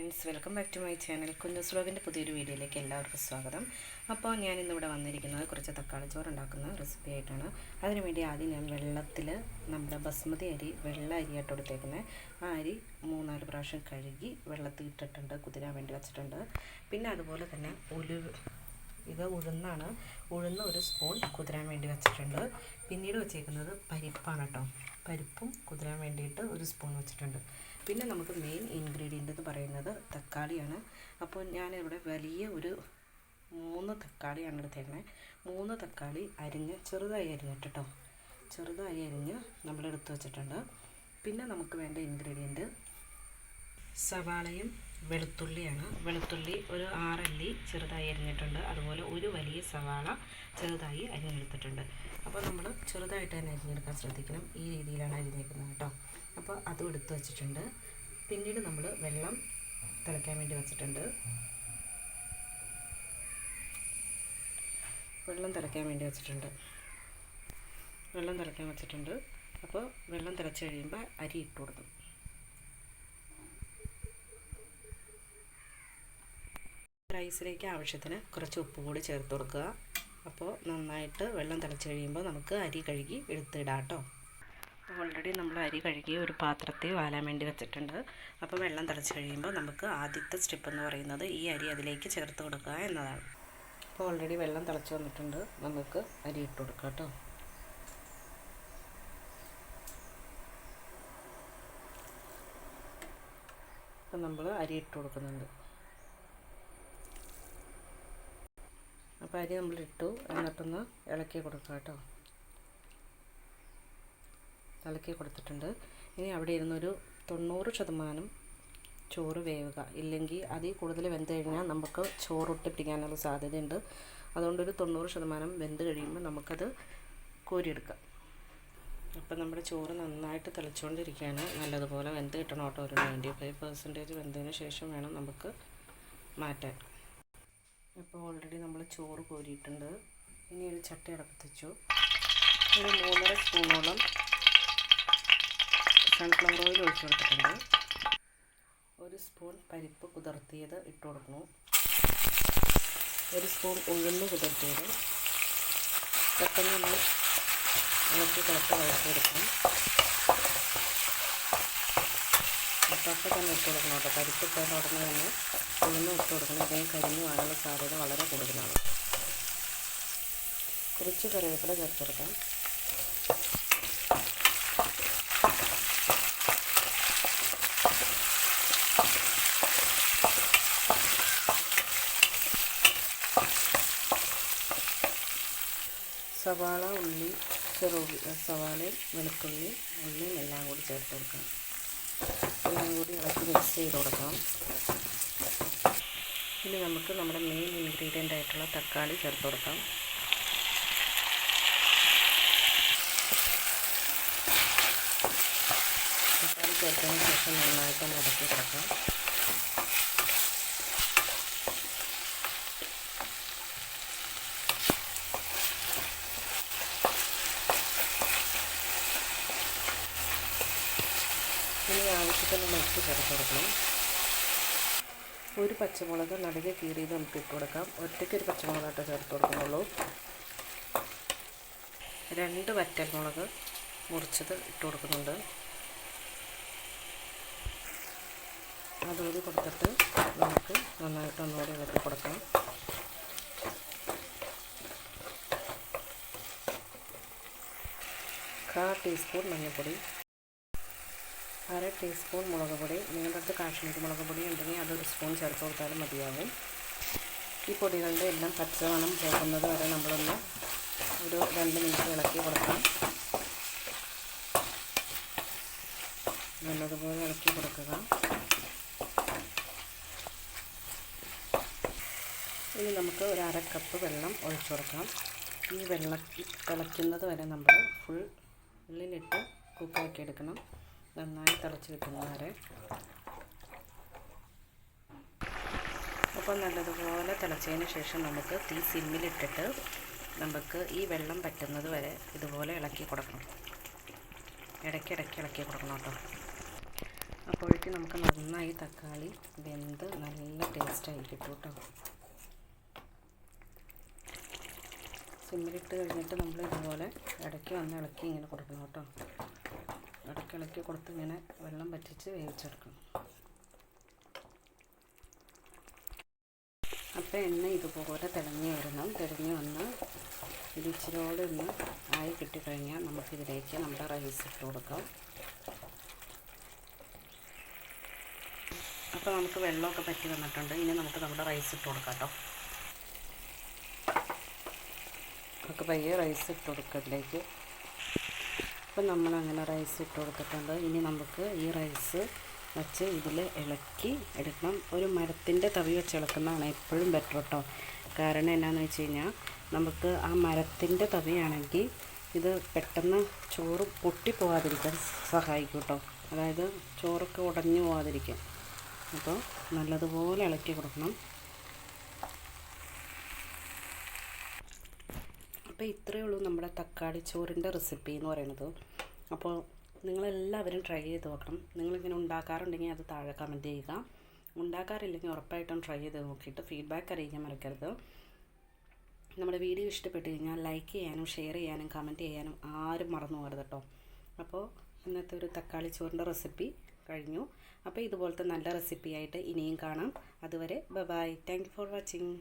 Friends, welcome back to my channel. Kunjus വ്ലോഗിൻ്റെ പുതിയൊരു വീഡിയോയിലേക്ക് എല്ലാവർക്കും സ്വാഗതം. അപ്പോൾ ഞാനിന്നിവിടെ വന്നിരിക്കുന്നത് കുറച്ച് തക്കാളി ചോറ് ഉണ്ടാക്കുന്ന റെസിപ്പി ആയിട്ടാണ്. അതിനുവേണ്ടി ആദ്യം ഞാൻ വെള്ളത്തിൽ നമ്മുടെ ബസ്മതി അരി, വെള്ള അരിയായിട്ട് കൊടുത്തേക്കുന്നത്, ആ അരി 3-4 പ്രാവശ്യം കഴുകി വെള്ളത്തിൽ ഇട്ടിട്ടുണ്ട്, കുതിരാൻ വേണ്ടി വെച്ചിട്ടുണ്ട്. പിന്നെ അതുപോലെ തന്നെ ഇത് ഉഴുന്നാണ്, ഉഴുന്ന് 1 സ്പൂൺ കുതിരാൻ വേണ്ടി വെച്ചിട്ടുണ്ട്. പിന്നീട് വെച്ചേക്കുന്നത് പരിപ്പാണ് കേട്ടോ, പരിപ്പും കുതിരാൻ വേണ്ടിയിട്ട് 1 സ്പൂൺ വെച്ചിട്ടുണ്ട്. പിന്നെ നമുക്ക് മെയിൻ ഇൻഗ്രീഡിയൻ്റ് എന്ന് പറയുന്നത് തക്കാളിയാണ്. അപ്പോൾ ഞാനിവിടെ വലിയ ഒരു 3 തക്കാളിയാണ് എടുത്തേക്കുന്നത്. 3 തക്കാളി ചെറുതായി അരിഞ്ഞിട്ട് കേട്ടോ, ചെറുതായി അരിഞ്ഞ് നമ്മളെടുത്ത് വെച്ചിട്ടുണ്ട്. പിന്നെ നമുക്ക് വേണ്ട ഇൻഗ്രീഡിയൻറ്റ് സവാളയും വെളുത്തുള്ളിയാണ്. വെളുത്തുള്ളി ഒരു 6 അല്ലി ചെറുതായി അരിഞ്ഞിട്ടുണ്ട്. അതുപോലെ ഒരു വലിയ സവാള ചെറുതായി അരിഞ്ഞെടുത്തിട്ടുണ്ട്. അപ്പോൾ നമ്മൾ ചെറുതായിട്ട് തന്നെ അരിഞ്ഞെടുക്കാൻ ശ്രദ്ധിക്കണം. ഈ രീതിയിലാണ് അരിഞ്ഞേക്കുന്നത് കേട്ടോ. അപ്പോൾ അതും എടുത്ത് വെച്ചിട്ടുണ്ട്. പിന്നീട് നമ്മൾ വെള്ളം തിളയ്ക്കാൻ വേണ്ടി വെച്ചിട്ടുണ്ട്. വെള്ളം തിളയ്ക്കാൻ വെച്ചിട്ടുണ്ട്. അപ്പോൾ വെള്ളം തിളച്ച് കഴിയുമ്പോൾ അരി ഇട്ട് കൊടുക്കും. റൈസിലേക്ക് ആവശ്യത്തിന് കുറച്ച് ഉപ്പ് കൂടി ചേർത്ത് കൊടുക്കുക. അപ്പോൾ നന്നായിട്ട് വെള്ളം തിളച്ച് കഴിയുമ്പോൾ നമുക്ക് അരി കഴുകി എടുത്തിടാം കേട്ടോ. ഓൾറെഡി നമ്മൾ അരി കഴുകി ഒരു പാത്രത്തിൽ വാലാൻ വേണ്ടി വെച്ചിട്ടുണ്ട്. അപ്പോൾ വെള്ളം തിളച്ച് കഴിയുമ്പോൾ നമുക്ക് ആദ്യത്തെ സ്റ്റെപ്പ് എന്ന് പറയുന്നത് ഈ അരി അതിലേക്ക് ചേർത്ത് കൊടുക്കുക എന്നതാണ്. അപ്പോൾ ഓൾറെഡി വെള്ളം തിളച്ച് വന്നിട്ടുണ്ട്, നമുക്ക് അരി ഇട്ട് കൊടുക്കാം കേട്ടോ. അപ്പം നമ്മൾ അരി ഇട്ട് കൊടുക്കുന്നുണ്ട്. അപ്പോൾ അരി നമ്മളിട്ടു, എന്നിട്ടൊന്ന് ഇളക്കി കൊടുക്കാം കേട്ടോ. ഇളക്കി കൊടുത്തിട്ടുണ്ട്. ഇനി അവിടെ ഇരുന്നൊരു 90% ചോറ് വേവുക. ഇല്ലെങ്കിൽ അതിൽ കൂടുതൽ വെന്ത് കഴിഞ്ഞാൽ നമുക്ക് ചോറൊട്ടി പിടിക്കാനുള്ള സാധ്യതയുണ്ട്. അതുകൊണ്ടൊരു 90% വെന്ത് കഴിയുമ്പോൾ നമുക്കത് കോരിയെടുക്കാം. അപ്പം നമ്മുടെ ചോറ് നന്നായിട്ട് തിളച്ചുകൊണ്ടിരിക്കുകയാണ്. നല്ലതുപോലെ വെന്ത് കിട്ടണം കേട്ടോ. ഒരു 95% വെന്തതിന് ശേഷം വേണം നമുക്ക് മാറ്റാൻ. ഇപ്പോൾ ഓൾറെഡി നമ്മൾ ചോറ് കോരിയിട്ടുണ്ട്. ഇനി ഒരു ചട്ടി അടപ്പത്ത് വെച്ചു. ഒരു 3.5 സ്പൂണോളം സൺഫ്ലവർ ഓയിൽ ഒഴിച്ച് കൊടുത്തിട്ടുണ്ട്. 1 സ്പൂൺ പരിപ്പ് കുതിർത്തിയത് ഇട്ട് കൊടുക്കുന്നു. 1 സ്പൂൺ ഉഴുന്ന് കുതിർത്തിയത്. പെട്ടെന്ന് നമ്മൾ ഇളക്കി വഴച്ചെടുക്കണം. അപ്പോൾ തന്നെ ഇട്ട് കൊടുക്കണം കേട്ടോ. പരിപ്പ് ഇട്ടാൽ ഉടനെ തന്നെ ഉഴുന്ന് ഇട്ട് കൊടുക്കണം. ഇതേ കരിഞ്ഞു പോകാനുള്ള സാധ്യത വളരെ കൂടുതലാണ്. കുറച്ച് കറിവേപ്പില ചേർത്ത് കൊടുക്കാം. സവാള, ഉള്ളി, സവാളയും വെളുത്തുള്ളിയും ഉള്ളിയും എല്ലാം കൂടി ചേർത്ത് കൊടുക്കാം. എല്ലാം കൂടി ഇളക്കി മിക്സ് ചെയ്ത് കൊടുക്കാം. ഇനി നമുക്ക് നമ്മുടെ മെയിൻ ഇൻഗ്രീഡിയൻ്റ് ആയിട്ടുള്ള തക്കാളി ചേർത്ത് കൊടുക്കാം. തക്കാളി ചേർത്തതിന് ശേഷം നന്നായിട്ട് ഇളക്കി കൊടുക്കാം. ഇനി ആവശ്യത്തിനുള്ള ഉപ്പ് ചേർത്ത് കൊടുക്കണം. ഒരു പച്ചമുളക് നടുകെ കീറിയത് നമുക്ക് ഇട്ട് കൊടുക്കാം. ഒറ്റയ്ക്കൊരു പച്ചമുളകായിട്ട് ചേർത്ത് കൊടുക്കുന്നുള്ളൂ. 2 വറ്റൽമുളക് മുറിച്ചത് ഇട്ട് കൊടുക്കുന്നുണ്ട്. അതുകൂടി കൊടുത്തിട്ട് നമുക്ക് നന്നായിട്ട് ഒന്നുകൂടി ഇളക്കി കൊടുക്കാം. കാൽ ടീസ്പൂൺ മഞ്ഞൾപ്പൊടി, 1/2 ടീസ്പൂൺ മുളക് പൊടി. നിങ്ങളുടെ അടുത്ത് കാശ്മീരി മുളക് പൊടി ഉണ്ടെങ്കിൽ അതൊരു സ്പൂൺ ചേർത്ത് കൊടുത്താലും മതിയാകും. ഈ പൊടികളുടെ എല്ലാം പച്ചമണം പോകുന്നത് വരെ നമ്മളൊന്ന് ഒരു 2 മിനിറ്റ് ഇളക്കി കൊടുക്കാം. നല്ലതുപോലെ ഇളക്കി കൊടുക്കുക. ഇനി നമുക്ക് ഒരു 1/2 കപ്പ് വെള്ളം ഒഴിച്ചു കൊടുക്കാം. ഈ വെള്ളം തിളയ്ക്കുന്നത് വരെ നമ്മൾ ഉള്ളിലിട്ട് കുക്കാക്കി എടുക്കണം. നന്നായി തിളച്ച് കിട്ടുന്നത് വരെ. അപ്പോൾ നല്ലതുപോലെ തിളച്ചതിന് ശേഷം നമുക്ക് തീ സിമ്മിലിട്ടിട്ട് നമുക്ക് ഈ വെള്ളം പറ്റുന്നത് വരെ ഇതുപോലെ ഇളക്കി കൊടുക്കണം. ഇടയ്ക്കിടയ്ക്ക് ഇളക്കി കൊടുക്കണം കേട്ടോ. അപ്പോഴേക്കും നമുക്ക് നന്നായി തക്കാളി വെന്ത് നല്ല ടേസ്റ്റായി കിട്ടും കേട്ടോ. സിമ്മിലിട്ട് കഴിഞ്ഞിട്ട് നമ്മൾ ഇതുപോലെ ഇടയ്ക്ക് വന്ന് ഇളക്കി ഇങ്ങനെ കൊടുക്കണം കേട്ടോ. ഇടയ്ക്ക് ഇളക്കി കൊടുത്ത് ഇങ്ങനെ വെള്ളം വറ്റിച്ച് വേവിച്ചെടുക്കണം. അപ്പോൾ എണ്ണ ഇതുപോലെ തിളഞ്ഞ് വരണം. തിളഞ്ഞ് വന്ന് ഇത് ഇച്ചിരിയോടെ ഒന്ന് ആയി കിട്ടിക്കഴിഞ്ഞാൽ നമുക്കിതിലേക്ക് നമ്മുടെ റൈസ് ഇട്ട് കൊടുക്കാം. അപ്പോൾ നമുക്ക് വെള്ളമൊക്കെ പറ്റി വന്നിട്ടുണ്ട്. ഇനി നമുക്ക് നമ്മുടെ റൈസ് ഇട്ട് കൊടുക്കാം കേട്ടോ. നമുക്ക് പയ്യെ റൈസ് ഇട്ട് കൊടുക്കത്തിലേക്ക്. അപ്പം നമ്മളങ്ങനെ റൈസ് ഇട്ട് കൊടുത്തിട്ടുണ്ട്. ഇനി നമുക്ക് ഈ റൈസ് വച്ച് ഇതിൽ ഇളക്കി എടുക്കണം. ഒരു മരത്തിൻ്റെ തവി വെച്ച് ഇളക്കുന്നതാണ് എപ്പോഴും ബെറ്റർ കേട്ടോ. കാരണം എന്നാന്ന് വെച്ച് കഴിഞ്ഞാൽ നമുക്ക് ആ മരത്തിൻ്റെ തവിയാണെങ്കിൽ ഇത് പെട്ടെന്ന് ചോറ് പൊട്ടിപ്പോകാതിരിക്കാൻ സഹായിക്കും കേട്ടോ. അതായത് ചോറൊക്കെ ഉടഞ്ഞു പോകാതിരിക്കും. അപ്പോൾ നല്ലതുപോലെ ഇളക്കി കൊടുക്കണം. അപ്പോൾ ഇത്രയേ ഉള്ളൂ നമ്മുടെ തക്കാളി ചോറിൻ്റെ റെസിപ്പി എന്ന് പറയുന്നത്. അപ്പോൾ നിങ്ങളെല്ലാവരും ട്രൈ ചെയ്ത് നോക്കണം. നിങ്ങളിങ്ങനെ ഉണ്ടാക്കാറുണ്ടെങ്കിൽ അത് താഴെ കമൻറ്റ് ചെയ്യുക. ഉണ്ടാക്കാറില്ലെങ്കിൽ ഉറപ്പായിട്ടും ട്രൈ ചെയ്ത് നോക്കിയിട്ട് ഫീഡ്ബാക്ക് അറിയിക്കാൻ മറക്കരുത്. നമ്മുടെ വീഡിയോ ഇഷ്ടപ്പെട്ട് കഴിഞ്ഞാൽ ലൈക്ക് ചെയ്യാനും ഷെയർ ചെയ്യാനും കമൻറ്റ് ചെയ്യാനും ആരും മറന്നു പോകരുത് കേട്ടോ. അപ്പോൾ ഇന്നത്തെ ഒരു തക്കാളി ചോറിൻ്റെ റെസിപ്പി കഴിഞ്ഞു. അപ്പോൾ ഇതുപോലത്തെ നല്ല റെസിപ്പിയായിട്ട് ഇനിയും കാണാം. അതുവരെ bye. Thank you for watching.